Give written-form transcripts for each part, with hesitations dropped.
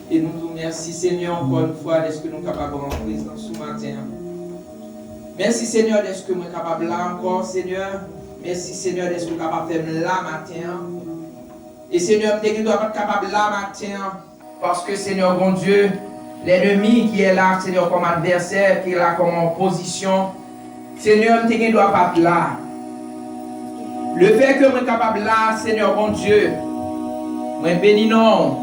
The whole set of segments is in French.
Et nous vous remercions, Seigneur, encore une fois, d'être que nous sommes capables de rentrer dans ce matin. Merci, Seigneur, d'être que nous sommes capables là encore, Seigneur. Merci, Seigneur, d'être que nous sommes capables de faire là matin. Et Seigneur, nous ne doit pas être capable là matin. Parce que, Seigneur, bon Dieu, l'ennemi qui est là, Seigneur, comme adversaire, qui est là comme opposition, Seigneur, nous ne doit pas être là. Le fait que nous sommes capables là, Seigneur, bon Dieu, nous bénis non.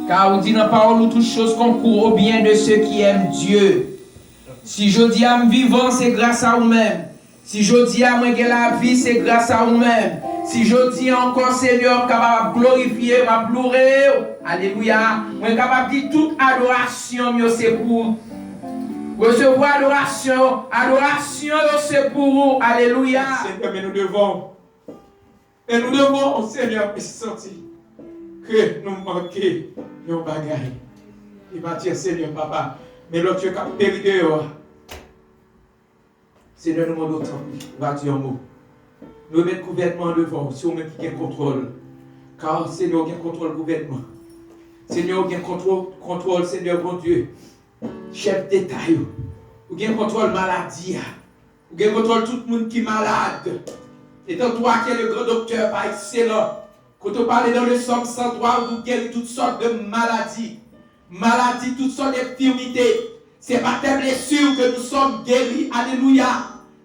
Car vous dites dans la parole, toutes choses concourent au bien de ceux qui aiment Dieu. Si je dis à me vivant, c'est grâce à vous-même. Si je dis à moi que la vie, c'est grâce à vous-même. Si je dis encore, Seigneur, capable de glorifier, ma pleurer, alléluia, moi capable de dire toute adoration, c'est pour recevoir adoration, adoration, c'est pour vous, alléluia. Seigneur, mais nous devons, Seigneur, sentir que nous manquons nos bagailles. Il va dire, Seigneur, papa, mais l'autre qui a péri dehors. Seigneur, nous demandons autant, va dire un mot. Nous mettons gouvernement devant, si on met qui a contrôle. Car Seigneur, il y a contrôle gouvernement. Seigneur, il y a contrôle, Seigneur, bon Dieu. Chef d'État, il y a contrôle maladie. Il y a contrôle tout le monde qui est malade. Et donc toi qui es le grand docteur par excellence, Quand on parle dans le Somme 103, vous guérissez toutes sortes de maladies. Maladies, toutes sortes d'infirmités. C'est par tes blessures que nous sommes guéris. Alléluia.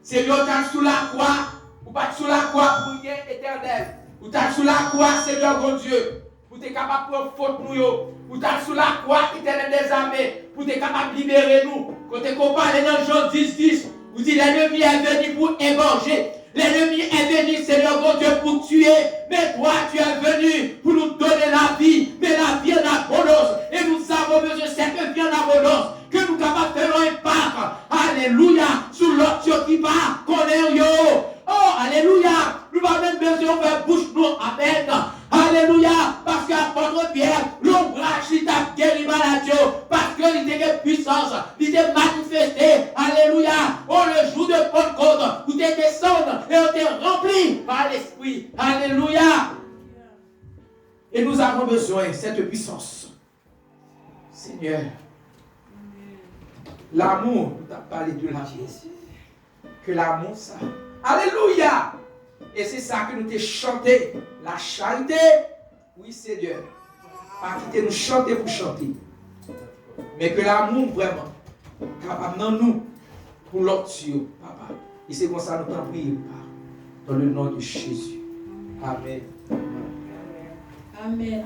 Seigneur, tu sous la croix. Ou pas sous la croix pour rien éternel. Ou tu sous la croix, Seigneur, mon Dieu. Pour être capable de prendre faute nous. Ou tu sous la croix, éternel des armées. Pour être capable de libérer nous. Quand tu parles dans Jean 10, vous dites l'ennemi est venu pour égorger. L'ennemi est venu, Seigneur mon Dieu, pour tuer. Mais toi, tu es venu pour nous donner la vie. Mais la vie en abondance. Et nous avons besoin de cette vie en abondance. Que nous capables de faire un impact. Alléluia. Sous l'autre qui va. Connaître. Oh, alléluia. Nous avons même besoin de faire bouche nous. Amen. Alléluia. Parce qu'apôtre Pierre, l'ombrage, il t'a guéri maladie. Parce qu'il était puissance. Il était manifesté. Alléluia. Oh, le jour de Pentecôte, où tu es descendu et on t'est rempli par l'Esprit. Alléluia. Et nous avons besoin de cette puissance. Seigneur. L'amour, nous avons parlé de l'amour. Que l'amour, ça. Alléluia. Et c'est ça que nous t'ai chanté. La charité, oui Seigneur. Pas quitter nous chanter pour chanter. Mais que l'amour vraiment, capable dans nous, pour l'autre, Papa. Et c'est comme ça que nous t'en prions, dans le nom de Jésus. Amen. Amen. Amen.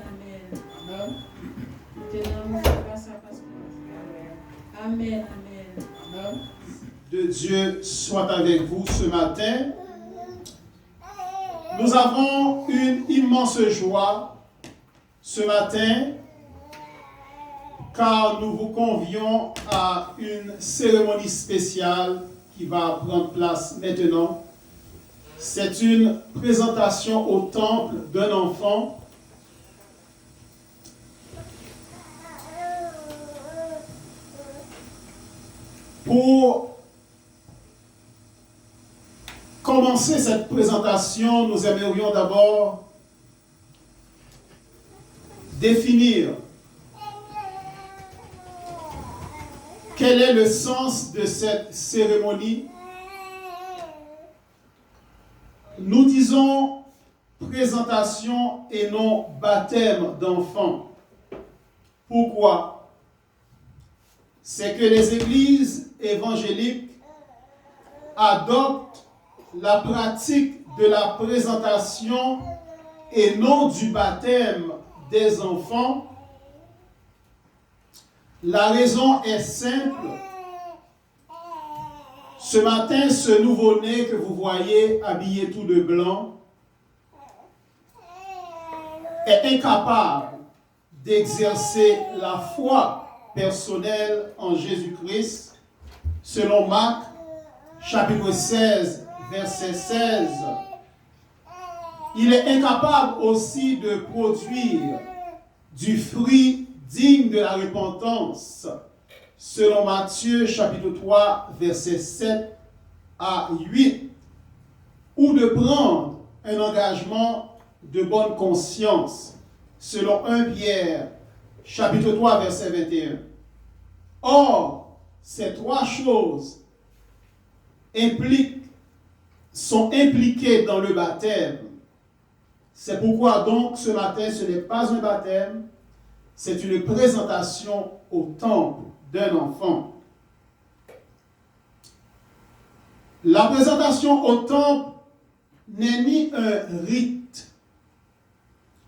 Amen. Amen. De Dieu soit avec vous ce matin. Nous avons une immense joie ce matin car nous vous convions à une cérémonie spéciale qui va prendre place maintenant. C'est une présentation au temple d'un enfant. Pour commencer cette présentation, nous aimerions d'abord définir quel est le sens de cette cérémonie. Nous disons présentation et non baptême d'enfant. Pourquoi? C'est que les églises évangéliques adoptent la pratique de la présentation et non du baptême des enfants. La raison est simple. Ce matin, ce nouveau-né que vous voyez habillé tout de blanc est incapable d'exercer la foi personnelle en Jésus-Christ, selon Marc, chapitre 16, verset 16. Il est incapable aussi de produire du fruit digne de la repentance, selon Matthieu chapitre 3, verset 7 à 8, ou de prendre un engagement de bonne conscience, selon 1 Pierre chapitre 3, verset 21. Or, ces trois choses sont impliquées dans le baptême. C'est pourquoi donc ce matin, ce n'est pas un baptême, c'est une présentation au temple d'un enfant. La présentation au temple n'est ni un rite,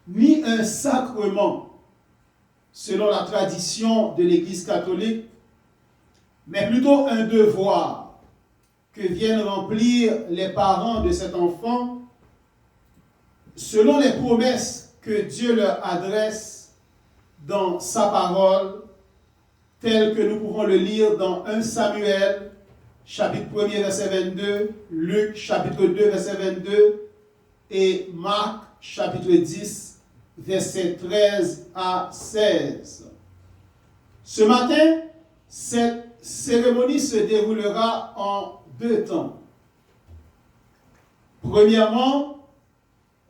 ni un sacrement, selon la tradition de l'Église catholique, mais plutôt un devoir que viennent remplir les parents de cet enfant selon les promesses que Dieu leur adresse dans sa parole, telles que nous pouvons le lire dans 1 Samuel, chapitre 1er, verset 22, Luc, chapitre 2, verset 22, et Marc, chapitre 10, verset 13 à 16. Ce matin, cette cérémonie se déroulera en deux temps. Premièrement,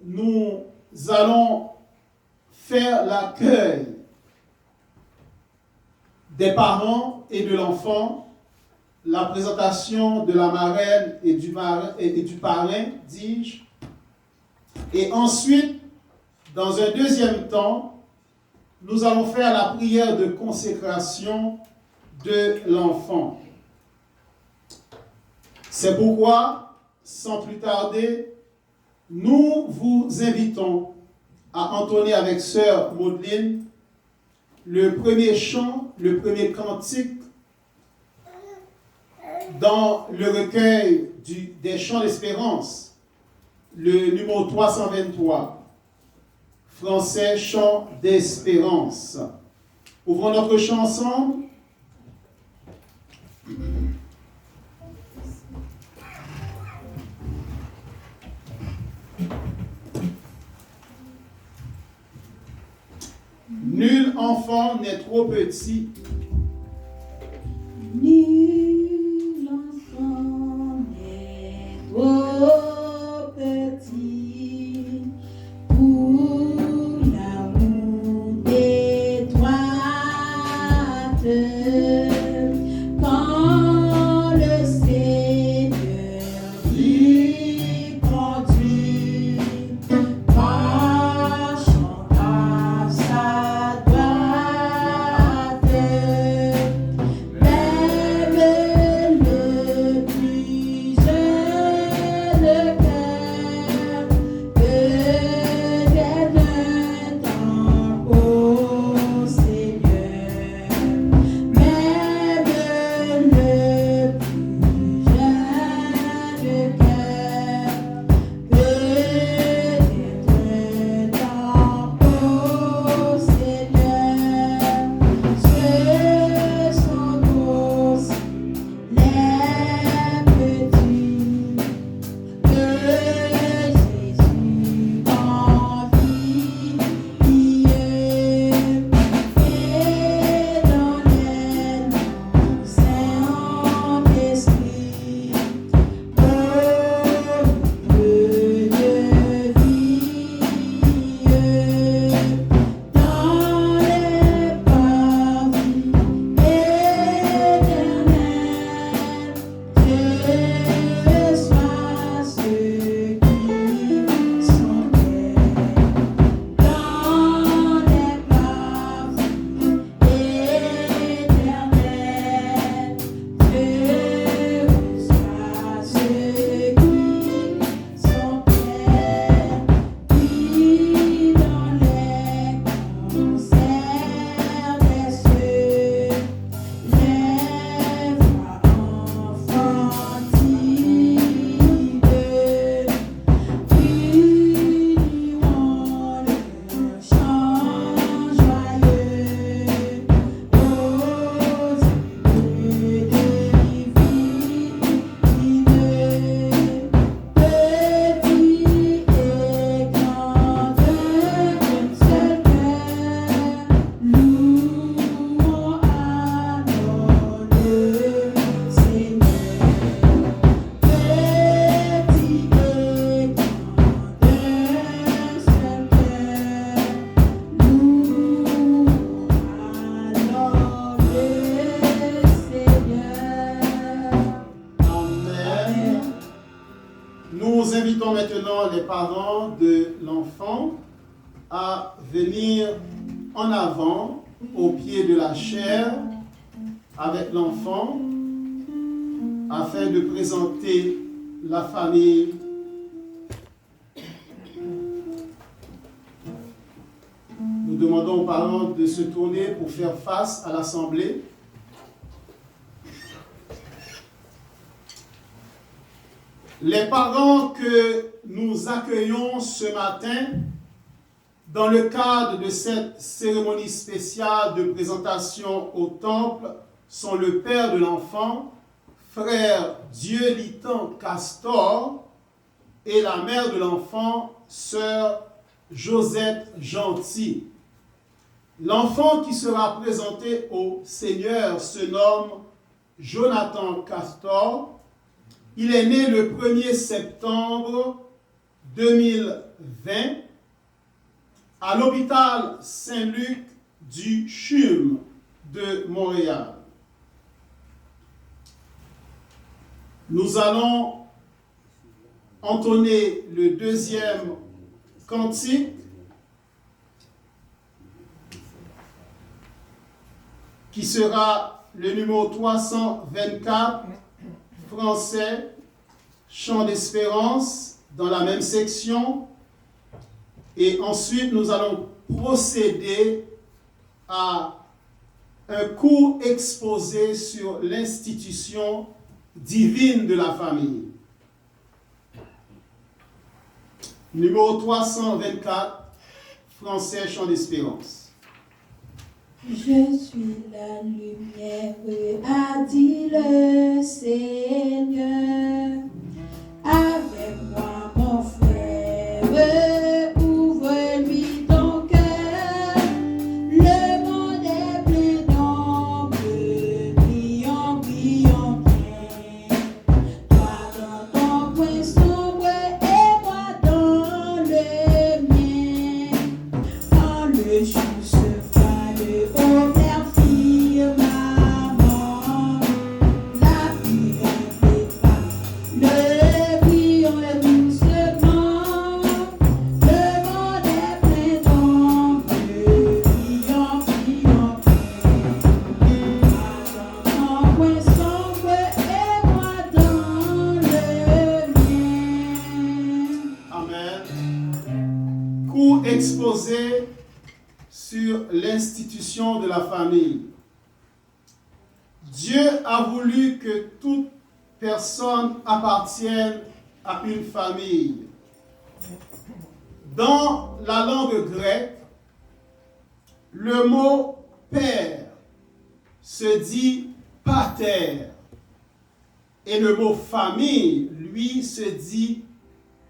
nous allons faire l'accueil des parents et de l'enfant, la présentation de la marraine et du parrain, dis-je, et ensuite Dans un deuxième temps, nous allons faire la prière de consécration de l'enfant. C'est pourquoi, sans plus tarder, nous vous invitons à entonner avec sœur Maudeline le premier chant, le premier cantique dans le recueil des chants d'espérance, le numéro 323, français chant d'espérance. Ouvrons notre chant ensemble. Nul enfant n'est trop petit. Nul enfant n'est trop petit pour l'amour des droites. Quand le Seigneur lui conduit, marchant à sa droite, même le plus jeune cœur peut être un au Seigneur. Même le plus jeune cœur peut être un au Seigneur. Ce sont aussi les petits que Jésus convie et dans les noms Saint-Esprit au lieu de vie dans les parvis éternels. Dieu soit ceux qui sont dans les parvis éternels. Dieu soit ceux qui sont qui dans les concerts des cieux, les voix enfantiles, qui ont le chant joyeux aux yeux de divine. Petit et grand d'un seul cœur, louons alors le Seigneur. Petit et grand d'un seul cœur, louons alors le Seigneur. Amen. Nous invitons maintenant les parents de l'enfant à venir en avant au pied de la chaire avec l'enfant afin de présenter la famille. Nous demandons aux parents de se tourner pour faire face à l'assemblée. Les parents que nous accueillons ce matin dans le cadre de cette cérémonie spéciale de présentation au temple sont le père de l'enfant, frère Dieu-Litan Castor, et la mère de l'enfant, sœur Josette Gentil. L'enfant qui sera présenté au Seigneur se nomme Jonathan Castor. Il est né le 1er septembre 2020 à l'hôpital Saint-Luc du CHUM de Montréal. Nous allons entonner le deuxième cantique qui sera le numéro 324, français, Chant d'espérance, dans la même section. Et ensuite, nous allons procéder à un court exposé sur l'institution divine de la famille. Numéro 324, français, Chant d'espérance. Je suis la lumière, a dit le Seigneur. Avec moi, mon frère, ouvre-lui ton cœur. Le monde est plein d'ombre, brillant, brillant bien. Toi dans ton coin sombre et moi dans le mien. Quand le jour se fane au vert firmament, la prière départ, le brillant est doucement. Le monde est plein d'ombre, brillant, brillant bien. Toi dans ton coin sombre et moi dans le mien. Amen. Cours exposé sur l'institution de la famille. Dieu a voulu que toute personne appartienne à une famille. Dans la langue grecque, le mot père se dit pater et le mot famille, lui, se dit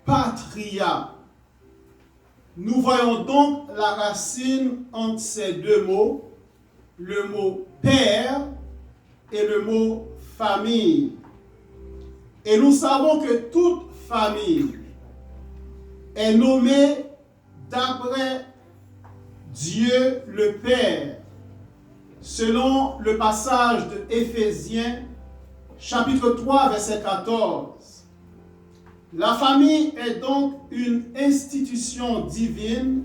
patria. Nous voyons donc la racine entre ces deux mots, le mot père et le mot famille. Et nous savons que toute famille est nommée d'après Dieu le Père, selon le passage de Éphésiens, chapitre 3, verset 14. La famille est donc une institution divine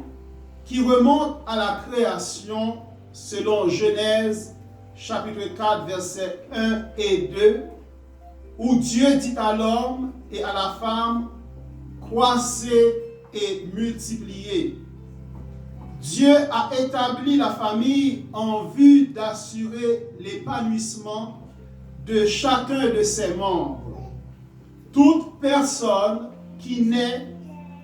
qui remonte à la création selon Genèse chapitre 4 versets 1 et 2 où Dieu dit à l'homme et à la femme croissez et multipliez. Dieu a établi la famille en vue d'assurer l'épanouissement de chacun de ses membres. Toute personne qui naît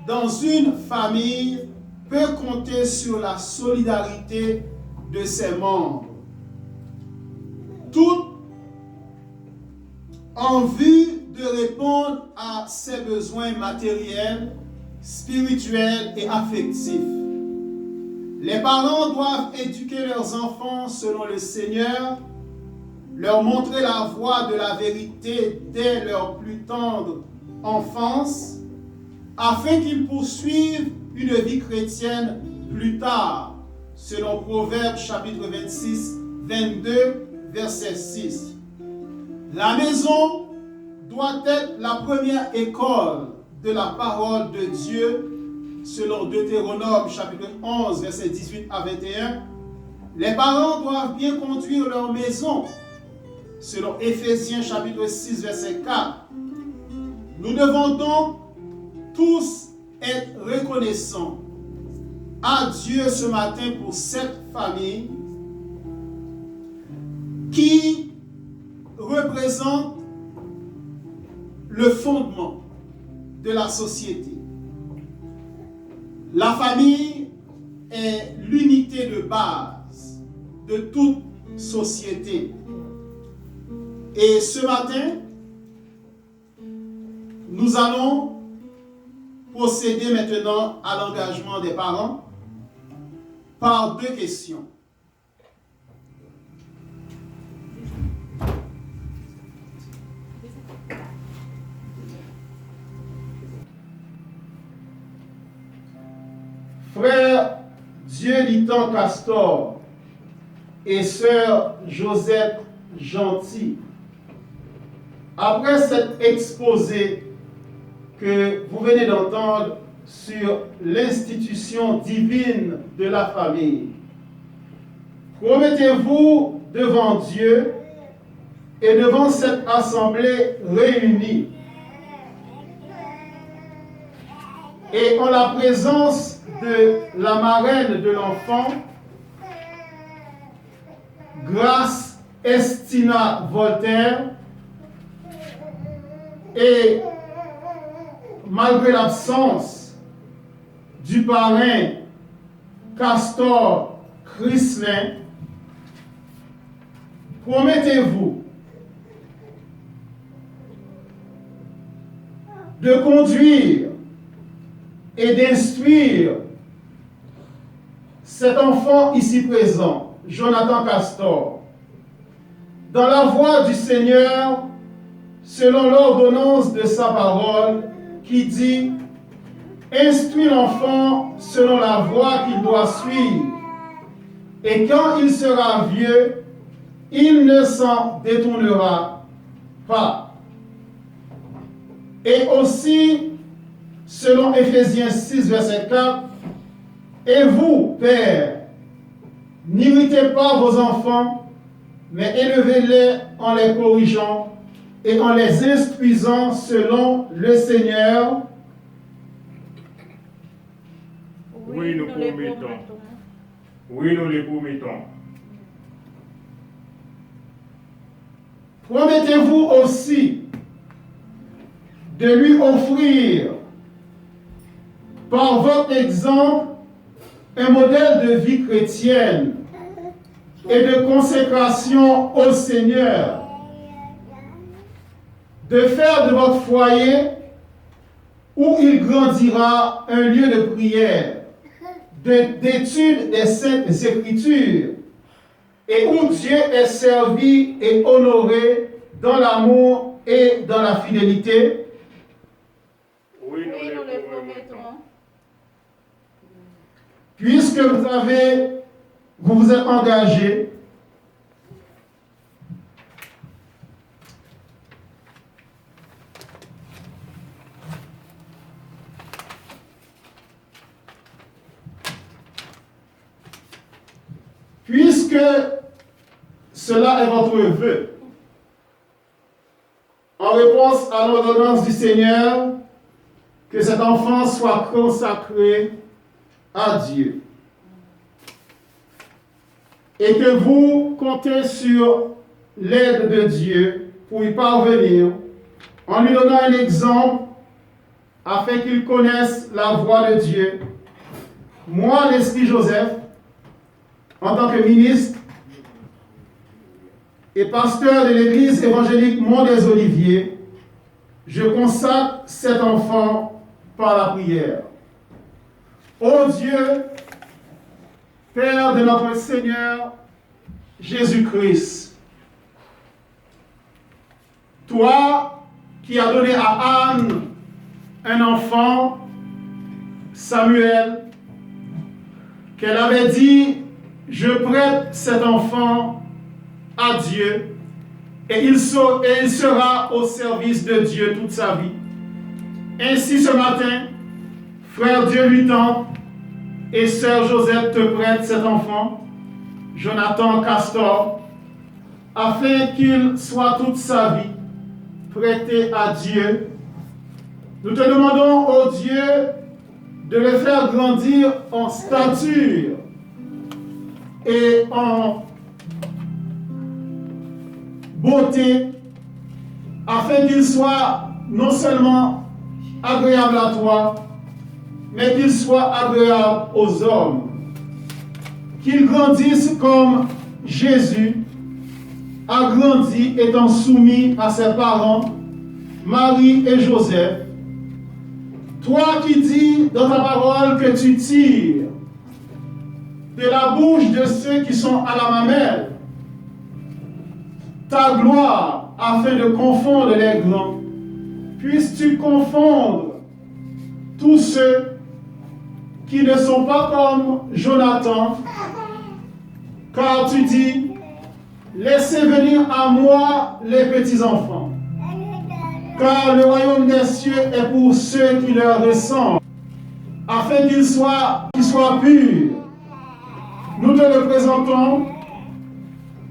dans une famille peut compter sur la solidarité de ses membres. Tout en vue de répondre à ses besoins matériels, spirituels et affectifs. Les parents doivent éduquer leurs enfants selon le Seigneur, leur montrer la voie de la vérité dès leur plus tendre enfance, afin qu'ils poursuivent une vie chrétienne plus tard, selon Proverbes chapitre 26, 22, verset 6. La maison doit être la première école de la parole de Dieu, selon Deutéronome chapitre 11, verset 18 à 21. Les parents doivent bien conduire leur maison, selon Éphésiens chapitre 6, verset 4. Nous devons donc tous être reconnaissants à Dieu ce matin pour cette famille qui représente le fondement de la société. La famille est l'unité de base de toute société. Et ce matin, nous allons procéder maintenant à l'engagement des parents par deux questions. Frère Dieu Litan Castor et sœur Josette Gentil, après cet exposé que vous venez d'entendre sur l'institution divine de la famille, promettez-vous devant Dieu et devant cette assemblée réunie. Et en la présence de la marraine de l'enfant, Grâce Estina Voltaire, et malgré l'absence du parrain Castor Chrislin, promettez-vous de conduire et d'instruire cet enfant ici présent, Jonathan Castor, dans la voie du Seigneur, selon l'ordonnance de sa parole, qui dit « Instruis l'enfant selon la voie qu'il doit suivre, et quand il sera vieux, il ne s'en détournera pas. » Et aussi, selon Éphésiens 6, verset 4, « Et vous, pères, n'irritez pas vos enfants, mais élevez-les en les corrigeant et en les instruisant selon le Seigneur. » Oui, nous promettons. Oui, nous les promettons. Promettez-vous aussi de lui offrir, par votre exemple, un modèle de vie chrétienne et de consécration au Seigneur, de faire de votre foyer où il grandira un lieu de prière, d'étude des Saintes Écritures, et où Dieu est servi et honoré dans l'amour et dans la fidélité. Oui, nous les promettons. Puisque vous vous êtes engagé, puisque cela est votre vœu, en réponse à l'ordonnance du Seigneur, que cet enfant soit consacré à Dieu, et que vous comptez sur l'aide de Dieu pour y parvenir, en lui donnant un exemple afin qu'il connaisse la voie de Dieu. Moi, l'Esprit Joseph, en tant que ministre et pasteur de l'église évangélique Mont des Oliviers, je consacre cet enfant par la prière. Ô Dieu, Père de notre Seigneur Jésus-Christ, toi qui as donné à Anne un enfant, Samuel, qu'elle avait dit, je prête cet enfant à Dieu et il sera au service de Dieu toute sa vie. Ainsi ce matin, frère Dieu lui tend et sœur Josette te prête cet enfant, Jonathan Castor, afin qu'il soit toute sa vie prêté à Dieu. Nous te demandons, ô Dieu, de le faire grandir en stature et en beauté, afin qu'il soit non seulement agréable à toi, mais qu'il soit agréable aux hommes. Qu'il grandisse comme Jésus a grandi étant soumis à ses parents, Marie et Joseph. Toi qui dis dans ta parole que tu tires de la bouche de ceux qui sont à la mamelle ta gloire afin de confondre les grands, puisses-tu confondre tous ceux qui ne sont pas comme Jonathan, car tu dis, laissez venir à moi les petits enfants, car le royaume des cieux est pour ceux qui leur ressemblent, afin qu'ils soient purs. Nous te le présentons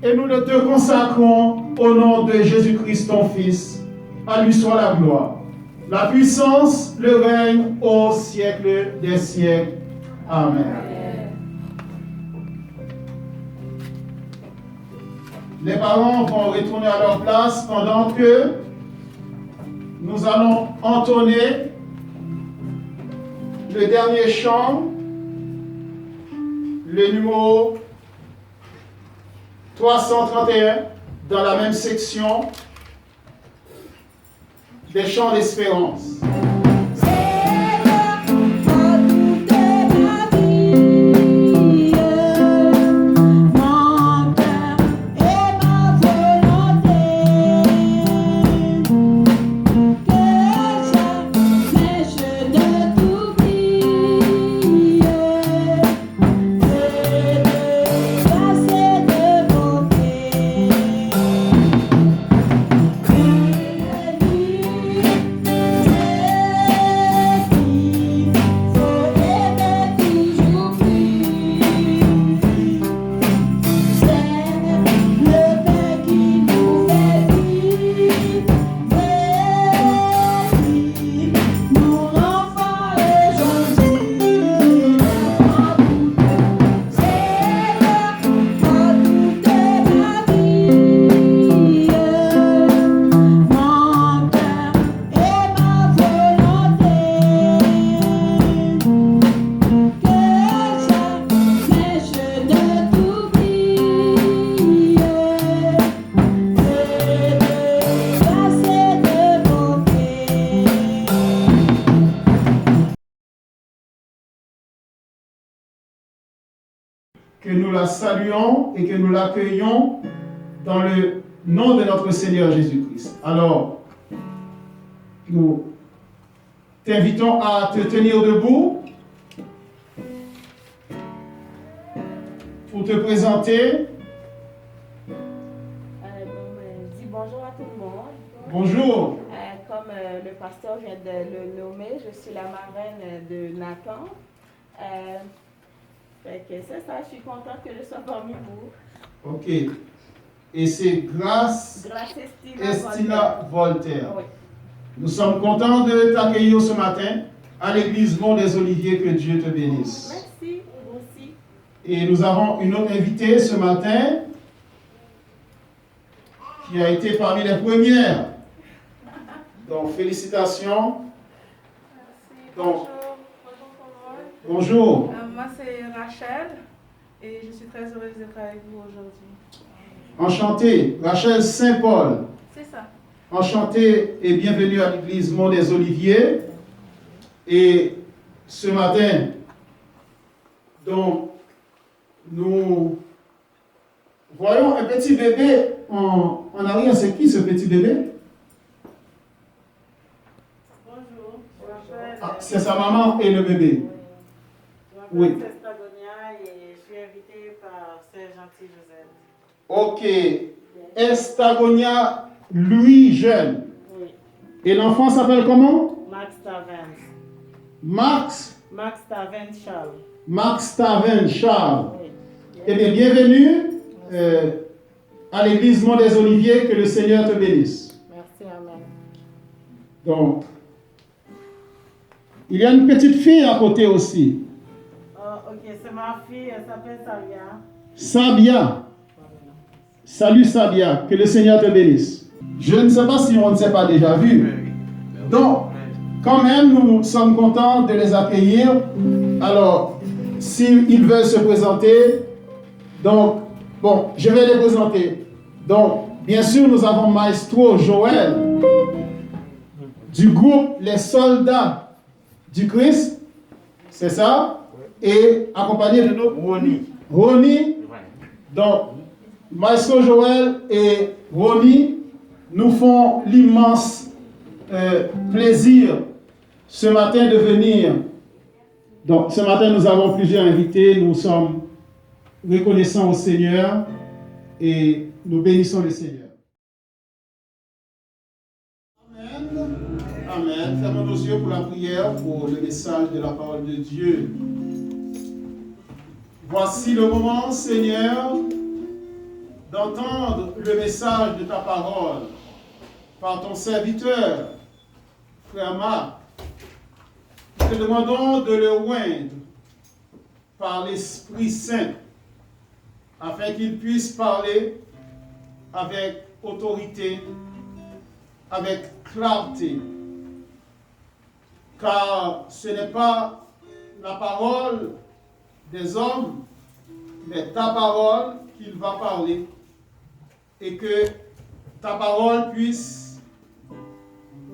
et nous le te consacrons au nom de Jésus-Christ, ton Fils. À lui soit la gloire, la puissance, le règne au siècle des siècles. Amen. Les parents vont retourner à leur place pendant que nous allons entonner le dernier chant, le numéro 331, dans la même section des chants d'espérance. Que nous la saluons et que nous l'accueillons dans le nom de notre Seigneur Jésus-Christ. Alors, nous t'invitons à te tenir debout pour te présenter. Dis bonjour à tout le monde. Bonjour. Comme le pasteur vient de le nommer, je suis la marraine de Nathan. Fait que c'est ça, je suis contente que je sois parmi vous. Ok. Et c'est Grâce Estina Voltaire. Oui. Nous sommes contents de t'accueillir ce matin à l'église Mont des Oliviers. Que Dieu te bénisse. Merci, vous aussi. Et nous avons une autre invitée ce matin qui a été parmi les premières. Donc, félicitations. Merci. Donc, bonjour. bonjour. Moi, c'est Rachel et je suis très heureuse d'être avec vous aujourd'hui. Enchanté. Rachel Saint-Paul. C'est ça. Enchanté et bienvenue à l'église Mont des Oliviers. Et ce matin, donc, nous voyons un petit bébé en arrière. C'est qui ce petit bébé? Bonjour, je m'appelle. Ah, c'est sa maman et le bébé. Je Oui. m'appelle Estagonia et je suis invitée par Sœur Gentil Joseph. Ok. Estagonia Louis Jeune. Oui. Et l'enfant s'appelle comment? Max Tavens. Max Tavens Charles. Max Taven Charles. Oui. Eh bien, bienvenue à l'église Mont des Oliviers. Que le Seigneur te bénisse. Merci, amen. Donc, il y a une petite fille à côté aussi. Oh, ok, c'est ma fille, elle s'appelle Savia. Sabia. Salut Sabia. Que le Seigneur te bénisse. Je ne sais pas si on ne s'est pas déjà vu. Donc, quand même, nous sommes contents de les accueillir. Alors, s'ils veulent se présenter, donc, bon, je vais les présenter. Donc, bien sûr, nous avons Maestro Joël du groupe Les Soldats du Christ, c'est ça, et accompagné de nous, Ronnie. Donc, Maestro Joël et Ronnie nous font l'immense plaisir ce matin de venir. Donc, ce matin, nous avons plusieurs invités. Nous sommes reconnaissants au Seigneur et nous bénissons le Seigneur. Amen. Amen. Fermons nos yeux pour la prière, pour le message de la parole de Dieu. Voici le moment, Seigneur, d'entendre le message de ta parole par ton serviteur, frère Marc. Nous te demandons de le oindre par l'Esprit Saint afin qu'il puisse parler avec autorité, avec clarté. Car ce n'est pas la parole des hommes, mais ta parole qu'il va parler, et que ta parole puisse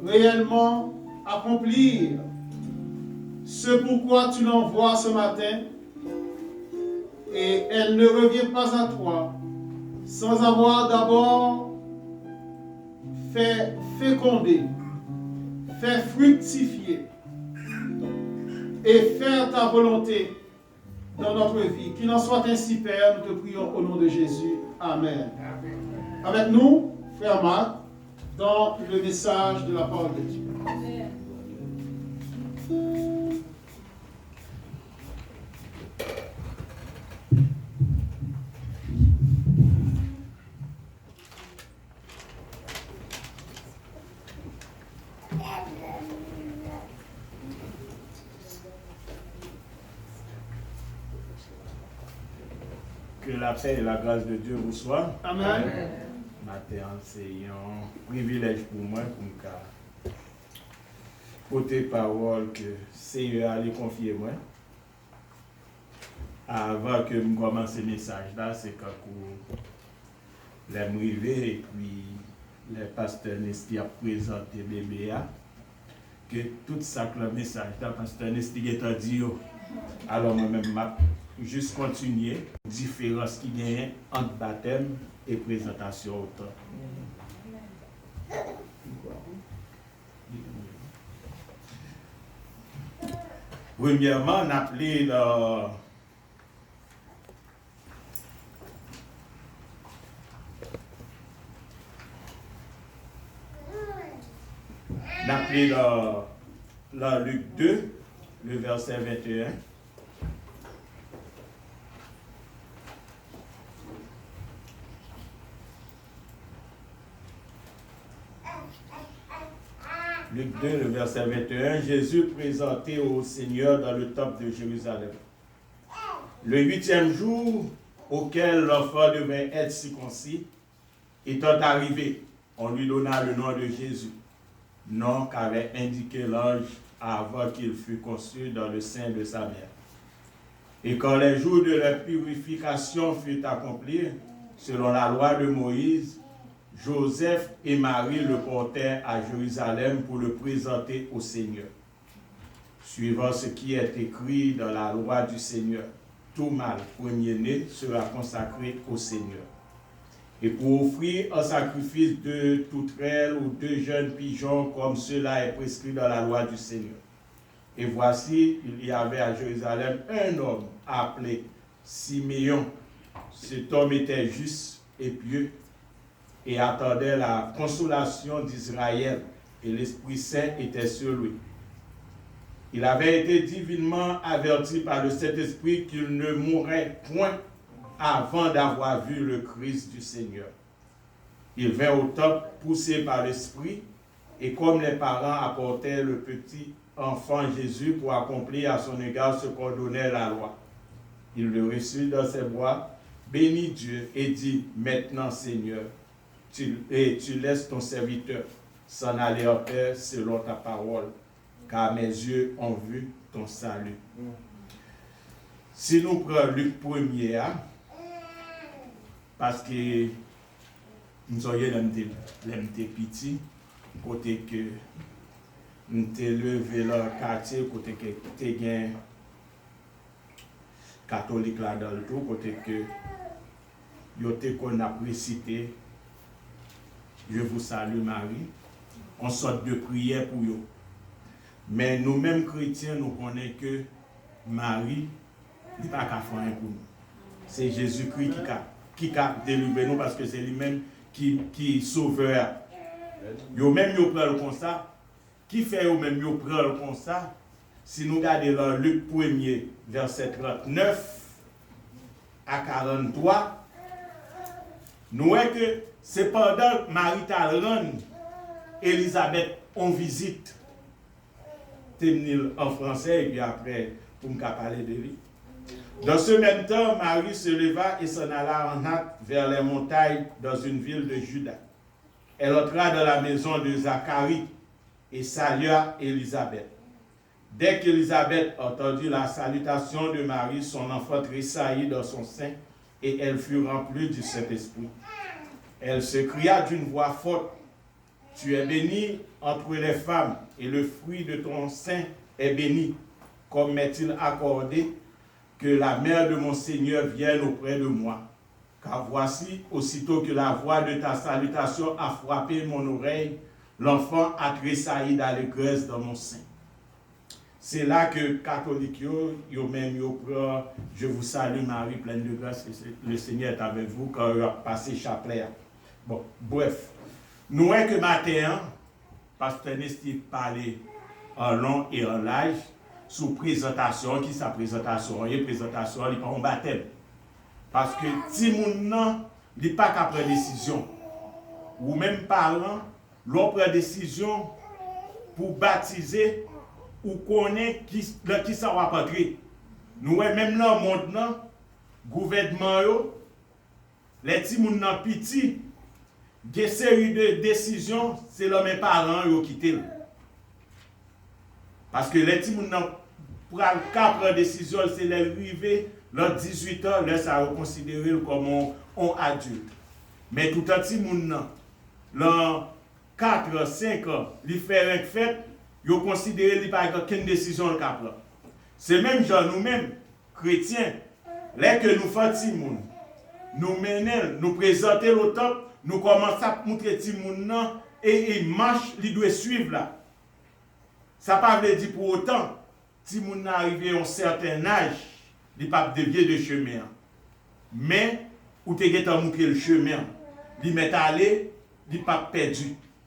réellement accomplir ce pourquoi tu l'envoies ce matin, et elle ne revient pas à toi sans avoir d'abord fait féconder, fait fructifier et faire ta volonté dans notre vie. Qu'il en soit ainsi, Père, nous te prions au nom de Jésus. Amen. Avec nous, frère Marc, dans le message de la parole de Dieu. Amen. Que la paix et la grâce de Dieu vous soient. Amen. Matin, c'est un privilège pour moi pour me porter parole que le Seigneur allait confier moi. Avant que je commence ce message là, c'est quand je l'ai arrivé et puis le pasteur Nesti a présenté BBA que tout ça que le message là, pasteur Nesti a dit. Alors moi-même, je juste continuer la différence qui y a entre baptême et présentation au temps. Premièrement, on a appelé le Luc 2, le verset 21. Luc 2, le verset 21, Jésus présenté au Seigneur dans le temple de Jérusalem. Le 8e jour auquel l'enfant devait être circoncis, étant arrivé, on lui donna le nom de Jésus, nom qu'avait indiqué l'ange avant qu'il fût conçu dans le sein de sa mère. Et quand les jours de la purification furent accomplis, selon la loi de Moïse, Joseph et Marie le portèrent à Jérusalem pour le présenter au Seigneur. Suivant ce qui est écrit dans la loi du Seigneur, tout mâle premier-né sera consacré au Seigneur. Et pour offrir un sacrifice de toutrelles ou de jeunes pigeons, comme cela est prescrit dans la loi du Seigneur. Et voici, il y avait à Jérusalem un homme appelé Siméon. Cet homme était juste et pieux, et attendait la consolation d'Israël, et l'Esprit Saint était sur lui. Il avait été divinement averti par le Saint-Esprit qu'il ne mourrait point avant d'avoir vu le Christ du Seigneur. Il vint au temple poussé par l'Esprit, et comme les parents apportaient le petit enfant Jésus pour accomplir à son égard ce qu'ordonnait la loi, il le reçut dans ses bras, bénit Dieu et dit, maintenant Seigneur, tu laisses ton serviteur s'en aller en paix selon ta parole, car mes yeux ont vu ton salut. Si nous prenons Luc 1er, parce que nous sommes les petits, côté que nous sommes levé dans le quartier, côté que nous sommes catholiques là dans le tout, côté que nous avons récité Je vous salue Marie, on sort de prière pour eux. Mais nous-mêmes chrétiens, nous connaissons que Marie n'est pas qu'à faire pour nous. C'est Jésus-Christ qui a délivré nous parce que c'est lui-même qui est sauveur. Yo-même yo prend le constat. Qui fait yo-même yo prend le constat? Si nous regardons dans Luc 1er, verset 39 à 43, Nous voyons que c'est pendant que Marie t'a rendu Elisabeth en visite. En français et puis après, pour me parler de lui. Dans ce même temps, Marie se leva et s'en alla en hâte vers les montagnes dans une ville de Juda. Elle entra dans la maison de Zacharie et salua Élisabeth. Dès qu'Élisabeth entendit la salutation de Marie, son enfant tressaillit dans son sein et elle fut remplie du Saint-Esprit. Elle se cria d'une voix forte, « Tu es bénie entre les femmes et le fruit de ton sein est béni. Comme m'est-il accordé que la mère de mon Seigneur vienne auprès de moi. Car voici, aussitôt que la voix de ta salutation a frappé mon oreille, l'enfant a tressailli d'allégresse dans mon sein. » C'est là que catholiques, même, je vous salue Marie, pleine de grâce, le Seigneur est avec vous quand vous passé chapelet. Bon, bref. Nous voyons que matin, Pasteur Nestif parlait en long et en large sous présentation, qui sa présentation, il n'est pas un baptême. Parce que si mon n'est pas qu'à prendre décision, ou même parents, l'on prend décision pour baptiser ou connaître qui ça va rentrer. Nous voyons même dans le monde, gouvernement, les petits gens petits, des séries de décisions, c'est les parents qui quittent. Parce que les petits gens pour prendre décision, c'est les arrivés, leurs 18 ans, là, ça va considérer comme un adulte. Mais tout un petit monde, dans 4, 5 ans, ils font une fête, ils considèrent qu'ils n'ont pas aucune décision le cap. C'est même genre nous-mêmes, chrétiens, là que nous faisons nous menons, nous présentons le top, nous commençons à montrer les gens et ils marchent, ils doivent suivre là. Ça ne veut pas dire pour autant, si les gens arrivent à un certain âge, ils ne peuvent pas dévier de chemin. Mais, où tu as montré le chemin, ils mettent à aller, ils ne peuvent pas perdre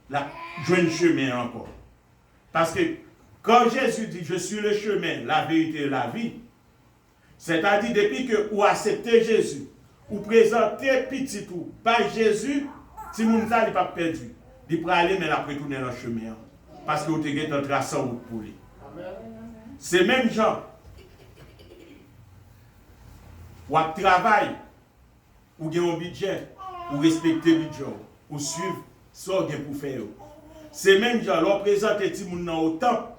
le chemin encore. Parce que quand Jésus dit, je suis le chemin, la vérité et la vie, c'est-à-dire depuis que vous acceptez Jésus, vous présentez petit tout par Jésus, si vous n'avez pas perdu, il peut aller, mais après tourner dans le chemin. Parce que vous avez un traçant pour lui. C'est même gens. Vous travaillez, vous avez un budget, vous respectez le budget, vous suivez ce que vous faire. C'est même gens, vous présentez les gens au temple.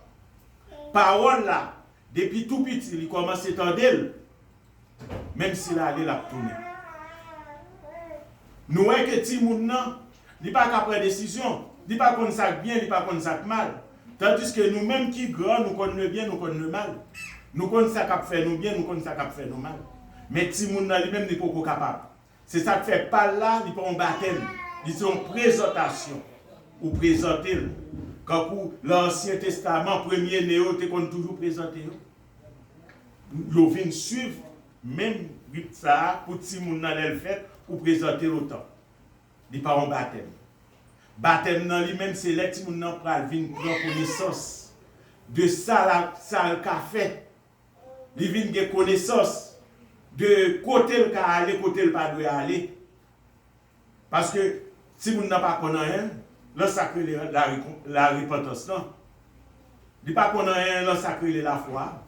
Parole là, depuis tout petit, il commence à étendre, même s'il a allé la tourner. Nous voyons que les gens, ils ne pas qu'à prendre décision. Ils ne pas qu'on ça bien, ils ne pas qu'on ça mal. Tandis que nous-mêmes qui grands, nous connaissons le bien, nous connaissons le mal. Nous connaissons ça qui fait nous bien, nous connaissons ça qui fait nous mal. Mais les gens lui-même n'est pas capable. C'est ça qui fait pas là, ils pas un baptême. Ils sont en présentation. Ou présenter. Quand l'Ancien Testament, premier néo, tu qu'on toujours présenté. Ils viennent suivre, même ça, pour les gens dans le fait, ou présenter l'autant. Ils pas un baptême. Baptême dans lui-même, c'est les gens qui viennent prendre connaissance de ça, le café. Ils viennent prendre connaissance de côté le cas aller, côté le pas doit aller. Parce que si vous n'avez pas connu rien, le sacré la repentance, non. Il pas connu rien, le sacré la foi.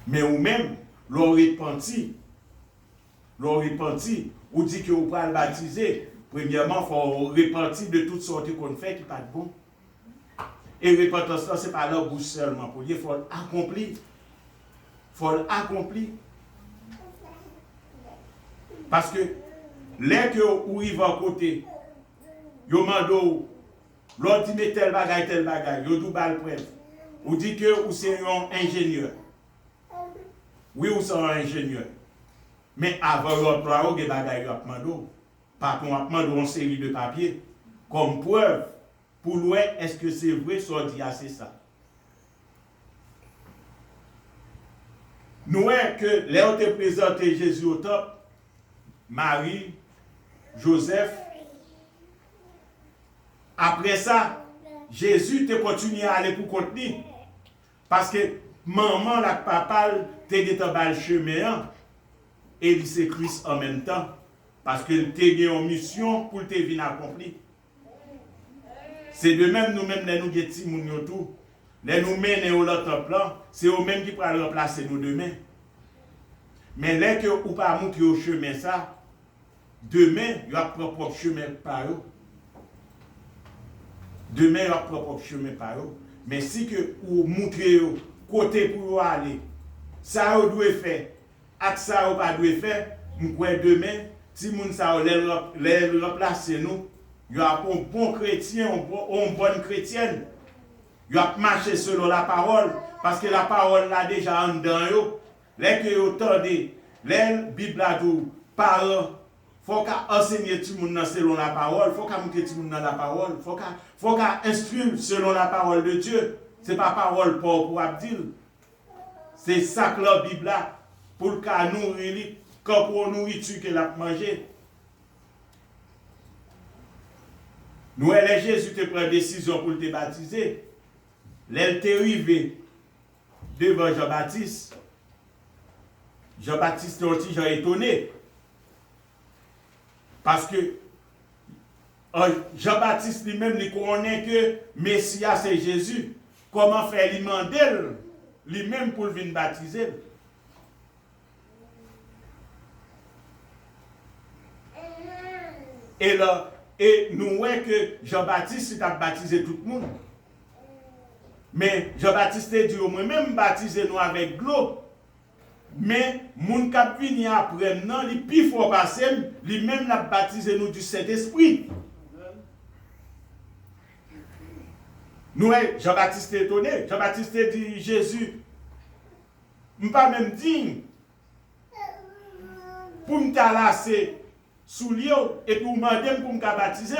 Mais ou même, l'on repenti, ou dit que vous pouvez le baptiser. Premièrement, il faut repentir de toutes sortes qu'on fait qui ne sont pas bon. Et repentance, ce n'est pas la bouche seulement. Pour dire, il faut l'accomplir. Il faut l'accomplir. Parce que, les que vous arrivez à côté, vous demandez, l'autre dit tel bagage, vous dites le preuve. Vous dites que vous êtes un ingénieur. Oui, vous êtes un ingénieur. Mais avant l'emploi, vous avez des bagages à demander. Par contre, on demande une série de papiers comme preuve pour voir est-ce que c'est vrai, soit dit c'est ça. Nous voyons que là où tu présenté Jésus au top, Marie, Joseph, après ça, Jésus te continue à aller pour contenir. Parce que maman, la papa, te dit en bas le chemin et il s'est Christ en même temps. Parce que tu as une mission pour te venir accomplir. C'est de même nous-mêmes, nous avons des moun tout. Nous menons au l'autre plan, c'est eux-mêmes qui pourront remplacer nous demain. Mais là que vous pas monter au chemin ça, demain, il y a propre chemin par eux. Demain, il y a propre chemin par eux. Mais si que vous montrez côté pour aller, ça vous doit faire, et ça vous pas doit faire, nous croyons demain, si moun ça les remplacer nous, il y a un bon chrétien, une bonne chrétienne. Il a marché selon la parole, parce que la parole là déjà en dedans yo. Les que vous entendez, les Bible a dit, parole, faut qu'à enseigner tout le monde selon la parole, faut qu'à monter tout le monde dans la parole, faut qu'à instruire selon la parole de Dieu. C'est pas parole pour Abdil. C'est ça que la Bible a, pour qu'à nourrir, quand pour nourriture qu'elle a mangé. Nous, les Jésus te prend décision pour te baptiser. L'elle t'est arrivé devant Jean-Baptiste. Jean-Baptiste aussi, j'ai étonné. Parce que Jean-Baptiste lui-même, il connaît que Messia c'est Jésus. Comment faire lui demander lui-même pour venir baptiser? Et là, nous voyons que Jean-Baptiste a baptisé tout le monde. Mais Jean-Baptiste dit, moi-même baptisé nous avec l'eau. Mais mon cap vini après, non, il plus fort passer, lui-même l'a baptisé nous du Saint-Esprit. Nous, Jean-Baptiste est étonné. Jean-Baptiste dit, Jésus, je ne pas même dire, pour me talasser sous l'eau et pour me demander pour me baptiser.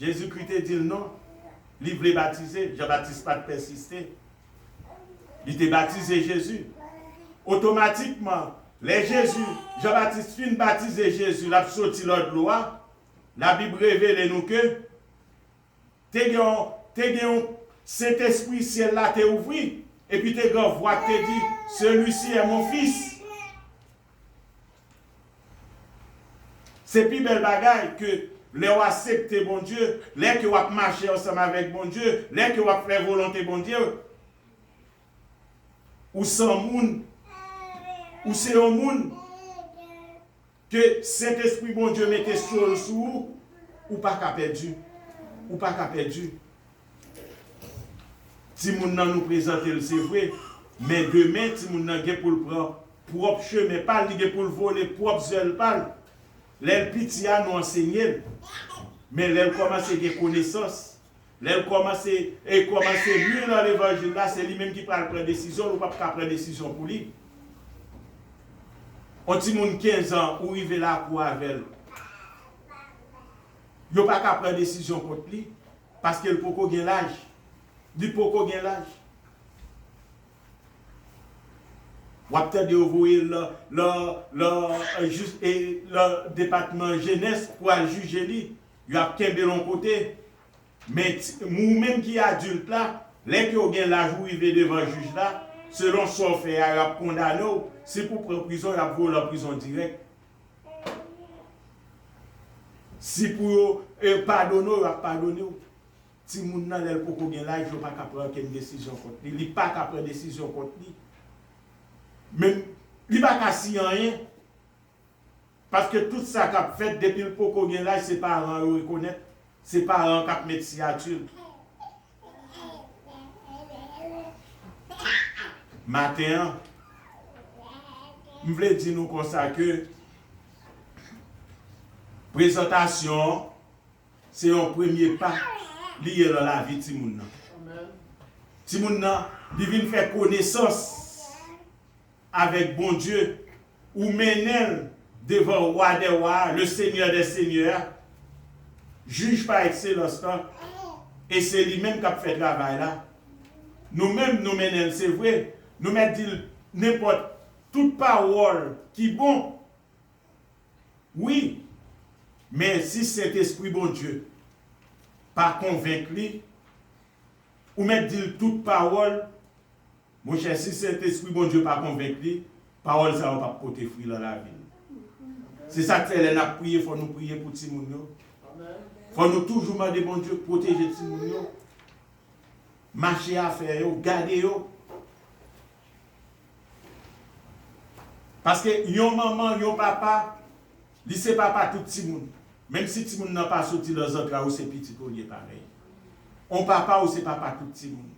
Jésus-Christ dit non. Il voulait baptiser, Jean-Baptiste pas persister. Il était baptisé Jésus. Automatiquement, les Jésus, Jean-Baptiste fin baptiser Jésus, l'a sorti l'autre loi. La Bible révèle nous que cet esprit ciel là t'est ouvert et puis t'es grand voix te dit celui-ci est mon fils. C'est plus belle bagaille que les ont accepté bon Dieu, les qui ont marché ensemble avec bon Dieu, les qui ont fait volonté bon Dieu. Ou sans moun, ou c'est un moun que cet esprit bon Dieu mettait sur le sous, ou pas qu'à perdu, ou pas qu'à perdu. Si moun nan nous présenter c'est vrai, mais demain si moun nan gen pour le prendre propre chemin, pas li gen pour le voler propre seul parle. Les petits nous enseigné, mais les commencent à des connaissances. Les commencent mieux dans l'évangile là, c'est lui-même qui prend la décision, ou pas prendre décision pour lui. On dit moun 15 ans ou il là pour avec. Il n'a pas qu'à prendre décision contre lui parce qu'il peut pas gagner l'âge. Il peut pas gagner l'âge. Ou peut-être de envoyer le département jeunesse pour juger lui. Il a qu'un de l'autre côté. Mais nous-mêmes qui adultes là, les qui ont gagné l'âge où il va devant le juge là, selon son fait, il a condamné, c'est pour prendre prison, il a volé la prison directe. Si pour pardonner, il a pardonné. Si moun nan lèl pou gagné l'âge, il n'a pas qu'à prendre une décision contre lui. Il n'a pas qu'à prendre décision contre lui. Mais il n'a pas qu'à s'y rien. Parce que tout ça qu'a fait depuis le poko gen l'âge, c'est pas un reconnaître, c'est pas un cap mettre signature. Matin, je voulais dire nous comme ça que présentation, c'est un premier pas lié dans la vie de Timoun. Timoun, il vient faire connaissance avec bon Dieu, ou mener devant le roi des rois, le Seigneur des seigneurs, juge par excellence, et c'est lui-même qui a fait le travail là. Nous-mêmes, nous menons, c'est vrai, nous mettons n'importe toute parole qui est bon. Oui, mais si cet esprit bon Dieu, pas convaincu, ou mettons toute parole, mon cher, si cet esprit bon Dieu pas convaincu, parole ça va pas porter fruit dans la vie. C'est ça que fait les n'a prier, faut nous prier pour Timounio. Faut nous toujours demander bon Dieu protéger Timounio. Marcher à faire, garder yo. Parce que yon maman, yon papa, li c'est papa tout Timoun. Même si Timoun n'a pas sorti les autres là où c'est petit ou pareil. On papa ou c'est papa tout Timoun.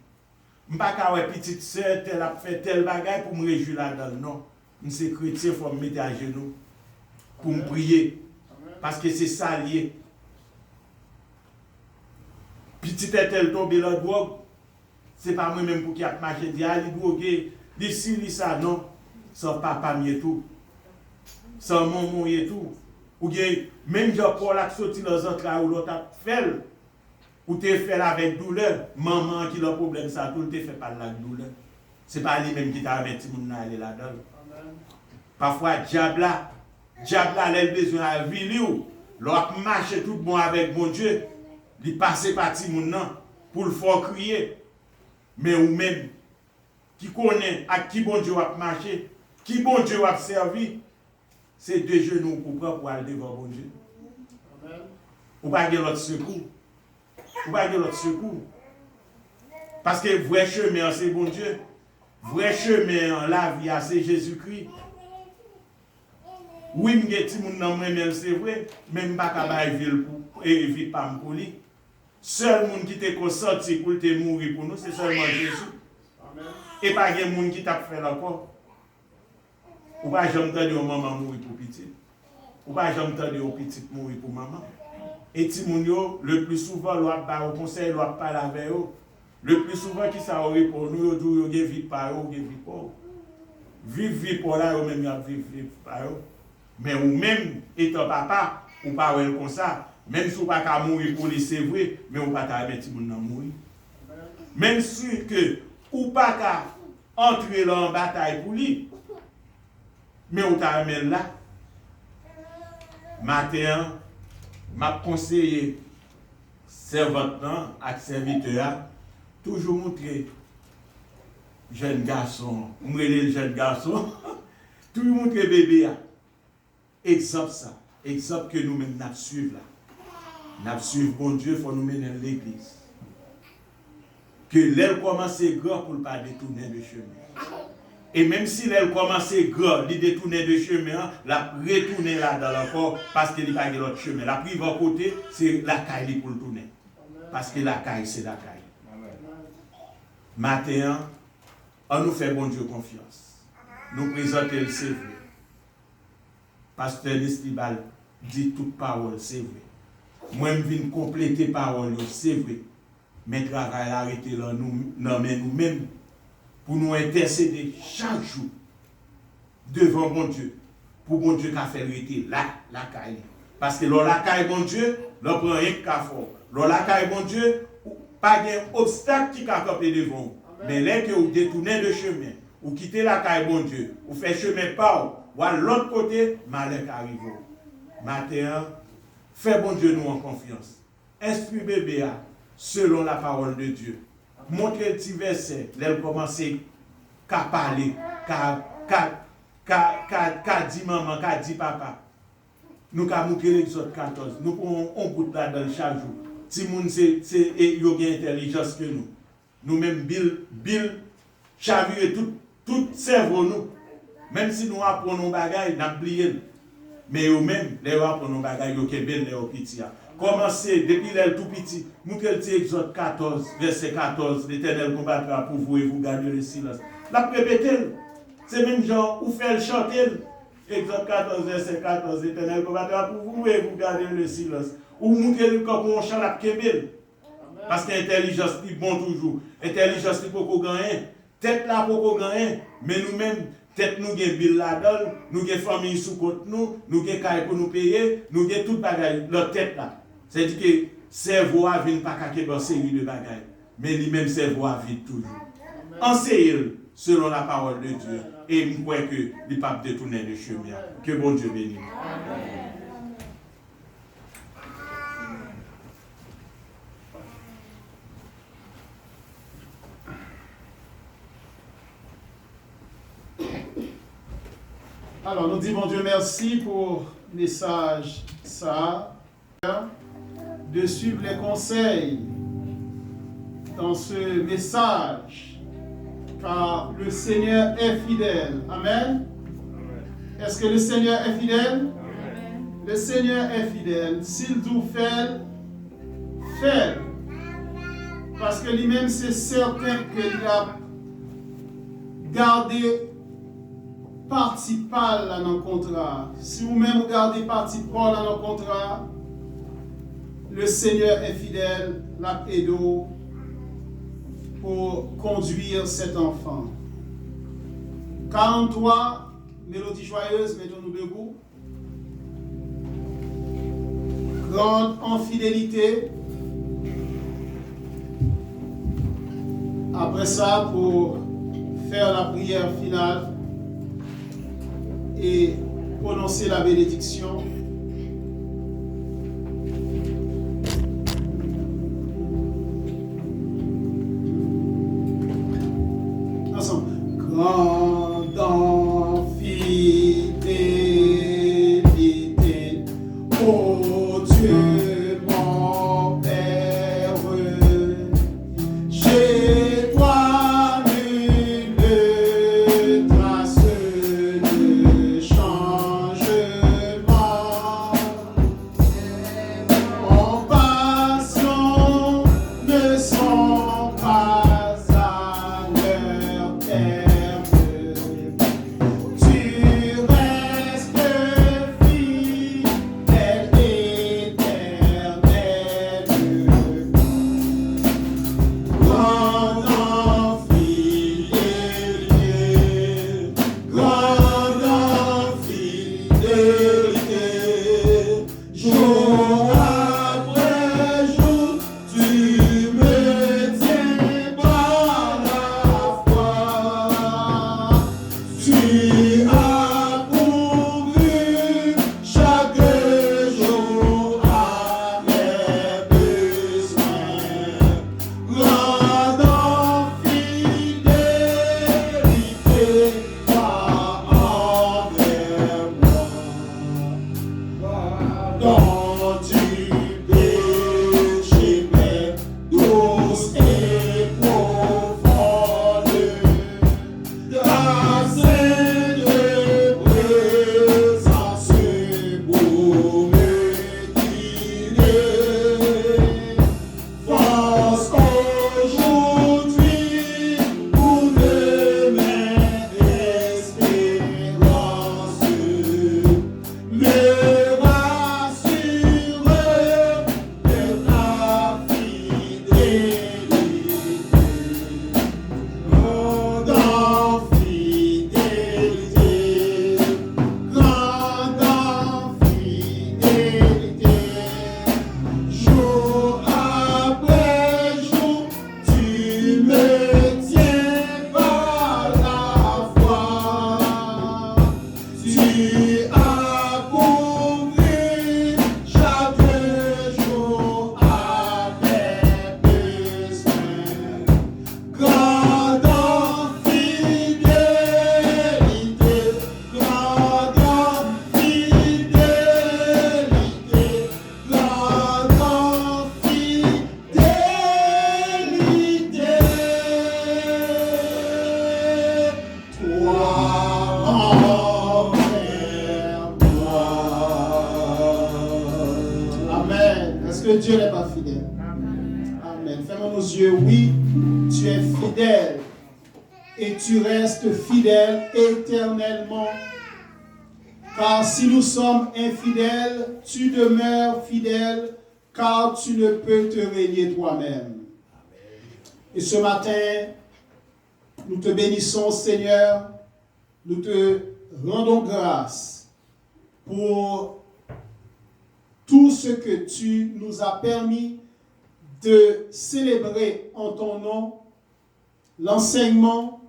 M'pas ka ouais petite sœur tel a fait tel bagage pour me réjouir là-dedans. Non. C'est chrétien, il faut me mettre à genoux pour me prier. Parce que c'est ça lié. Petit tel tombé dans la drogue, c'est pas moi-même pour qui a marché, dit, ah, il drogué, il si, il ça, non. Sans papa, mieux tout. Sans maman, et tout. Ou bien, même si pour la sortie dans les autres là où l'autre a fait, ou tu fait avec douleur, maman qui a le problème, ça, tout le fait par la douleur. C'est pas lui-même qui t'a mis tout le monde aller là-dedans. Parfois, diable, elle a besoin de vivre. L'autre marche tout bon avec bon Dieu. Il passe par tout le monde pour le faire crier. Mais ou même, qui connaît à qui bon Dieu va marcher, qui bon Dieu va servir, c'est deux genoux pour prendre pour aller devant bon Dieu. Ou pas de l'autre secours. Ou pas de l'autre secours. Parce que vrai chemin, c'est bon Dieu. Vrai chemin, la vie, c'est Jésus-Christ. Oui, je suis un c'est vrai, même pas qu'à ville pour éviter pas pour lui. Seul monde qui te sorti pour te mourir pour nous, c'est seulement Jésus. Et pas de monde qui t'a fait encore. Ou pas jamais entendu maman mourir pour petit. Ou pas jamais entendu petit mourir pour maman. Et Timonio, le plus souvent, l'on au conseil, l'on parle avec eux. Le plus souvent, qui ça aurait pour nous, on dit vite par eux, on dit vite pour eux. Vive pour là, ou même vivre par eux. Mais ou même, étant papa, ou pas comme ça, même si on ne peut pas mourir pour lui, c'est vrai, mais on ne peut pas mettre tout le monde mourir. Même si on ne peut pas entrer dans la bataille pour lui, mais on t'a amené là. Matin, m'a conseillé servante et serviteur toujours montrer jeune garçon, le jeune garçon, toujours montrer bébé. Exemple ça, exemple que nous-mêmes nous suivons là. Nous suivons bon Dieu, il faut nous mener dans l'église. Que l'aile commence grand pour ne pas détourner le chemin. Et même si l'aile commence grand, il détourner le chemin, la retourner là dans le corps parce qu'il n'y a pas de l'autre chemin. La prive à côté, c'est la caille pour le tourner. Parce que la caille, c'est la caille. Matin, on nous fait bon Dieu confiance. Nous présenter le c'est vrai. Pasteur Lestibal dit toute parole, c'est vrai. Moi, je viens compléter parole, c'est vrai. Mais le travail arrêté là, nous-mêmes, pour nous intercéder chaque jour devant bon Dieu. Pour bon Dieu qui a fait arrêter là, la caille. Parce que la caille, bon Dieu, l'on prend un café. La caille, bon Dieu, pas d'obstacle qui a campé devant vous. Mais là que vous détournez le chemin, vous quittez la caille, bon Dieu, vous faites chemin par ou à l'autre côté, malheur arrive. Matin, fais bon Dieu nous en confiance. Instruis bébé selon la parole de Dieu. Montrez le petit verset, elle commence à parler, à dire maman, à dire papa. Nous avons montré l'Exode 14. Nous prenons un bout là dans chaque jour. Si moun c'est intelligence que nous. Nous-mêmes, Bill, chavire tout cerveau nous. Même si nous apprenons des bagages, nous oublions. Mais eux-mêmes, les apprenons des bagages, ils ont les petits. Commencez depuis les tout petits. Nous avons Exode 14, verset 14. L'Éternel combattra pour vous et vous gardez le silence. La répétez. C'est même genre, où fait le chanter. Exode 14, verset 14. L'Éternel combattra pour vous et vous gardez le silence. Ou montrez le corps pour on chante la kebel. Parce que l'intelligence est bon toujours. L'intelligence est pour qu'on gagne. Tête là pour qu'on gagne. Mais nous-mêmes, tête nous avons bill là-dedans, nous avons famille sous compte nous avons caille pour nous payer, nous avons tout bagage, leur tête là. C'est-à-dire que le cerveau a vient pas qu'à une série de bagages. Mais lui-même, cerveau a vite toujours. Enseignez selon la parole de Dieu. Et je crois que le pape détourner le chemin. Que bon Dieu bénisse. Alors, nous disons Dieu merci pour le message, ça, de suivre les conseils dans ce message, car le Seigneur est fidèle. Amen. Est-ce que le Seigneur est fidèle? Amen. Le Seigneur est fidèle. S'il vous fait, fait. Parce que lui-même, c'est certain qu'il a gardé participal dans le contrat. Si vous-même vous gardez participal dans le contrat, le Seigneur est fidèle, la pédo, pour conduire cet enfant. 43, mélodie joyeuse, mettons-nous debout. Grande en fidélité. Après ça, pour faire la prière finale et prononcer la bénédiction. Ensemble. Grande en fidélité, ô Dieu mon Père, chez toi nulle trace de changement. En passion ne sont pas à leur terme. Tu restes fidèle éternel. Grande en fidélité, grande en fidélité, jour après jour, tu me tiens par la foi. Tu as pourvu chaque jour à mes besoins. Grande en fidélité, toi envers moi. Pardon du péché, mais douce et profonde, ta sainte présence pour me guider. Force aujourd'hui pour demain espérance, me rassure de ta fidélité. Grande en fidélité, grande en fidélité, jour après jour, tu me tiens par la foi. Tu as pourvu chaque jour à mes besoins. Grande en fidélité, grande en fidélité, grande en fidélité. Toi envers moi. Amen. Est-ce que Dieu n'est pas fidèle? Amen. Fermons nos yeux. Oui, tu es fidèle et tu restes fidèle éternellement. Car si nous sommes infidèles, tu demeures fidèle, car tu ne peux te régner toi-même. Et ce matin, nous te bénissons, Seigneur. Nous te rendons grâce pour tout ce que tu nous as permis de célébrer en ton nom, l'enseignement,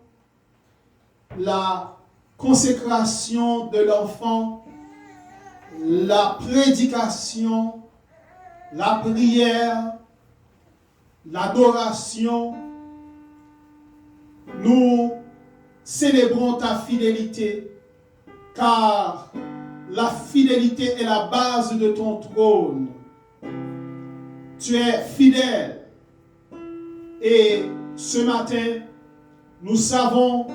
la consécration de l'enfant, la prédication, la prière, l'adoration. Nous célébrons ta fidélité, car la fidélité est la base de ton trône. Tu es fidèle. Et ce matin, nous savons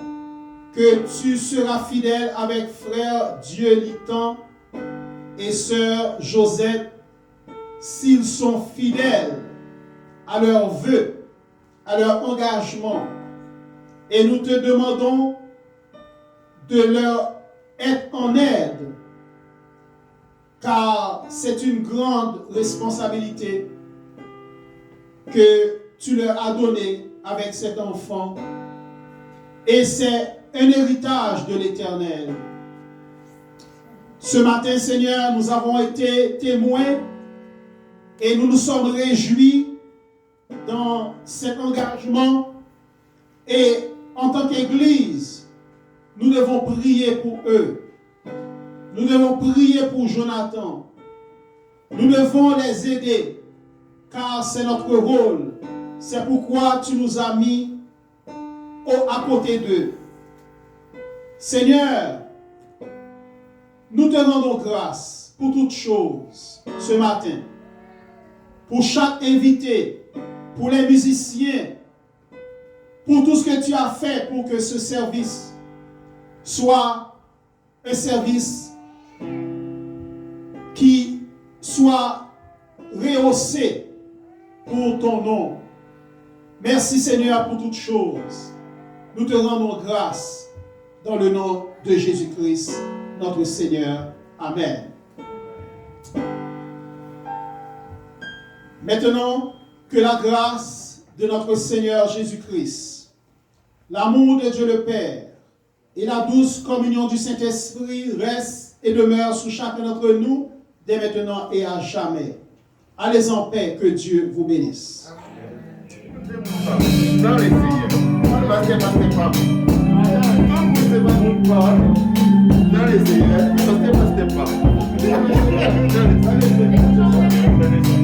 que tu seras fidèle avec frère Dieu Litan et sœur Josette s'ils sont fidèles à leurs vœux, à leur engagement. Et nous te demandons de leur être en aide, car c'est une grande responsabilité que tu leur as donnée avec cet enfant. Et c'est un héritage de l'Éternel. Ce matin, Seigneur, nous avons été témoins et nous nous sommes réjouis dans cet engagement. Et en tant qu'Église, nous devons prier pour eux. Nous devons prier pour Jonathan. Nous devons les aider, car c'est notre rôle. C'est pourquoi tu nous as mis à côté d'eux. Seigneur, nous te rendons grâce pour toutes choses ce matin. Pour chaque invité, pour les musiciens, pour tout ce que tu as fait pour que ce service soit un service qui soit rehaussé pour ton nom. Merci Seigneur pour toutes choses. Nous te rendons grâce dans le nom de Jésus-Christ, notre Seigneur. Amen. Maintenant, que la grâce de notre Seigneur Jésus-Christ, l'amour de Dieu le Père et la douce communion du Saint-Esprit restent et demeurent sur chacun d'entre nous dès maintenant et à jamais. Allez en paix, que Dieu vous bénisse.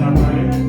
Amen.